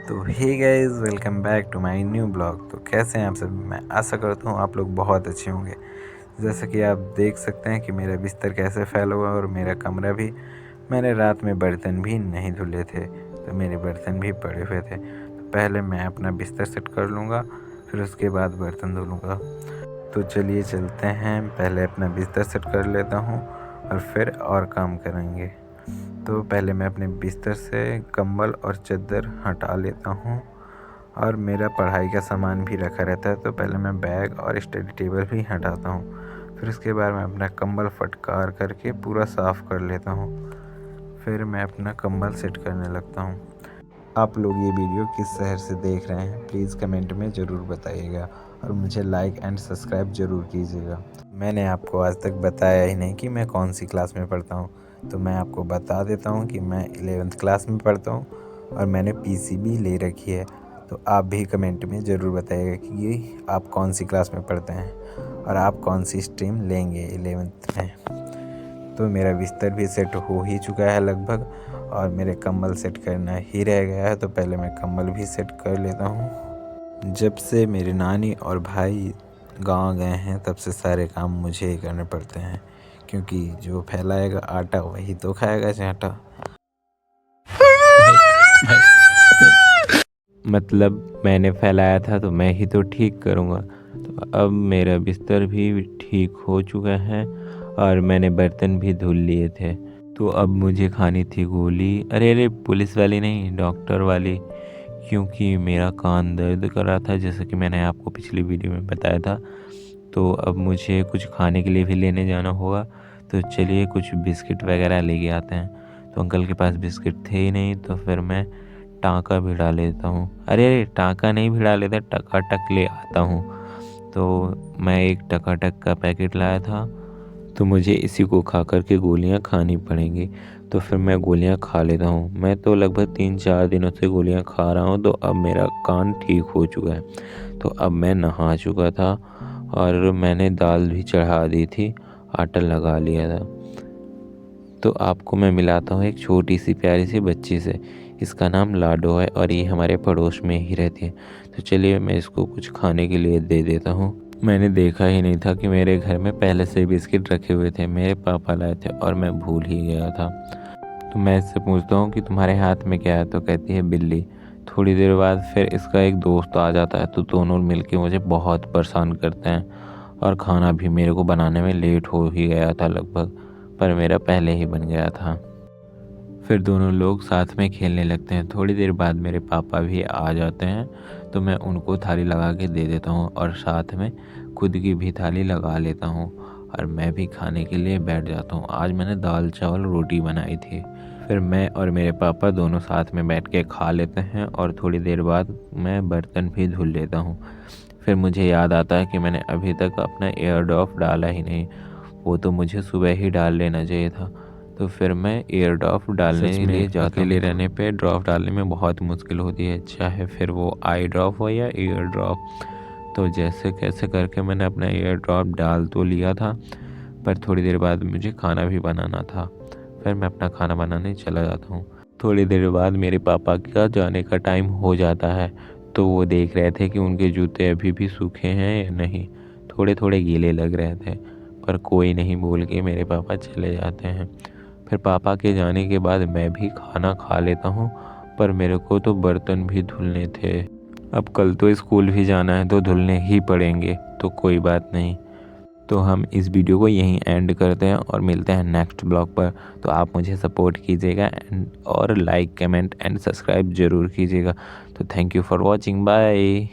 तो hey guys, welcome back to my new blog. तो कैसे हैं आप सब? मैं आशा करता हूँ आप लोग बहुत अच्छे होंगे। जैसा कि आप देख सकते हैं कि मेरा बिस्तर कैसे फैला हुआ और मेरा कमरा भी। मैंने रात में बर्तन भी नहीं धुले थे, तो मेरे बर्तन भी पड़े हुए थे। तो पहले मैं अपना बिस्तर सेट कर लूँगा, फिर उसके बाद बर्तन धुलूँगा। तो चलिए चलते हैं, पहले अपना बिस्तर सेट कर लेता हूँ और फिर और काम करेंगे। तो पहले मैं अपने बिस्तर से कंबल और चादर हटा लेता हूँ और मेरा पढ़ाई का सामान भी रखा रहता है, तो पहले मैं बैग और स्टडी टेबल भी हटाता हूँ। फिर उसके बाद मैं अपना कंबल फटकार करके पूरा साफ़ कर लेता हूँ। फिर मैं अपना कंबल सेट करने लगता हूँ। आप लोग ये वीडियो किस शहर से देख रहे हैं प्लीज़ कमेंट में ज़रूर बताइएगा और मुझे लाइक एंड सब्सक्राइब ज़रूर कीजिएगा। मैंने आपको आज तक बताया ही नहीं कि मैं कौन सी क्लास में पढ़ता हूँ, तो मैं आपको बता देता हूँ कि मैं 11th क्लास में पढ़ता हूँ और मैंने पीसीबी ले रखी है। तो आप भी कमेंट में ज़रूर बताइएगा कि आप कौन सी क्लास में पढ़ते हैं और आप कौन सी स्ट्रीम लेंगे 11th में। तो मेरा बिस्तर भी सेट हो ही चुका है लगभग, और मेरे कंबल सेट करना ही रह गया है। तो पहले मैं कंबल भी सेट कर लेता हूँ। जब से मेरी नानी और भाई गांव गए हैं तब से सारे काम मुझे ही करने पड़ते हैं, क्योंकि जो फैलाएगा आटा वही तो खाएगा चाटा। मतलब मैंने फैलाया था तो मैं ही तो ठीक करूँगा। तो अब मेरा बिस्तर भी ठीक हो चुका है और मैंने बर्तन भी धुल लिए थे। तो अब मुझे खानी थी गोली, अरे पुलिस वाली नहीं, डॉक्टर वाली, क्योंकि मेरा कान दर्द कर रहा था, जैसा कि मैंने आपको पिछली वीडियो में बताया था। तो अब मुझे कुछ खाने के लिए भी लेने जाना होगा, तो चलिए कुछ बिस्किट वगैरह लेके आते हैं। तो अंकल के पास बिस्किट थे ही नहीं, तो फिर मैं टाँका भिड़ा लेता हूँ। अरे टाँका नहीं भिड़ा लेता, टकाटक ले आता हूँ। तो मैं एक टकाटक का पैकेट लाया था, तो मुझे इसी को खा कर के गोलियाँ खानी पड़ेंगी। तो फिर मैं गोलियाँ खा लेता हूँ। मैं तो लगभग 3-4 दिनों से गोलियाँ खा रहा हूँ, तो अब मेरा कान ठीक हो चुका है। तो अब मैं नहा चुका था और मैंने दाल भी चढ़ा दी थी, आटा लगा लिया था। तो आपको मैं मिलाता हूँ एक छोटी सी प्यारी सी बच्ची से। इसका नाम लाडो है और ये हमारे पड़ोस में ही रहती है। तो चलिए मैं इसको कुछ खाने के लिए दे देता हूँ। मैंने देखा ही नहीं था कि मेरे घर में पहले से बिस्किट रखे हुए थे, मेरे पापा लाए थे और मैं भूल ही गया था। तो मैं इससे पूछता हूँ कि तुम्हारे हाथ में क्या है, तो कहती है बिल्ली। थोड़ी देर बाद फिर इसका एक दोस्त आ जाता है, तो दोनों मिलके मुझे बहुत परेशान करते हैं और खाना भी मेरे को बनाने में लेट हो ही गया था लगभग, पर मेरा पहले ही बन गया था। फिर दोनों लोग साथ में खेलने लगते हैं। थोड़ी देर बाद मेरे पापा भी आ जाते हैं, तो मैं उनको थाली लगा के दे देता हूँ और साथ में खुद की भी थाली लगा लेता हूँ और मैं भी खाने के लिए बैठ जाता हूँ। आज मैंने दाल चावल रोटी बनाई थी। फिर मैं और मेरे पापा दोनों साथ में बैठ के खा लेते हैं और थोड़ी देर बाद मैं बर्तन भी धुल लेता हूँ। फिर मुझे याद आता है कि मैंने अभी तक अपना एयर ड्रॉप डाला ही नहीं, वो तो मुझे सुबह ही डाल लेना चाहिए था। तो फिर मैं एयर ड्रॉप डालने के लिए जाता हूँ। अकेले रहने पे ड्रॉप डालने में बहुत मुश्किल होती है, चाहे फिर वो आई ड्रॉप हो या एयर ड्रॉप। तो जैसे कैसे करके मैंने अपना एयर ड्रॉप डाल तो लिया था, पर थोड़ी देर बाद मुझे खाना भी बनाना था। फिर मैं अपना खाना बनाने चला जाता हूँ। थोड़ी देर बाद मेरे पापा का जाने का टाइम हो जाता है, तो वो देख रहे थे कि उनके जूते अभी भी सूखे हैं या नहीं। थोड़े थोड़े गीले लग रहे थे, पर कोई नहीं बोल के मेरे पापा चले जाते हैं। फिर पापा के जाने के बाद मैं भी खाना खा लेता हूँ, पर मेरे को तो बर्तन भी धुलने थे। अब कल तो स्कूल भी जाना है, तो धुलने ही पड़ेंगे, तो कोई बात नहीं। तो हम इस वीडियो को यहीं एंड करते हैं और मिलते हैं नेक्स्ट ब्लॉग पर। तो आप मुझे सपोर्ट कीजिएगा और लाइक कमेंट एंड सब्सक्राइब ज़रूर कीजिएगा। तो thank you for watching, bye.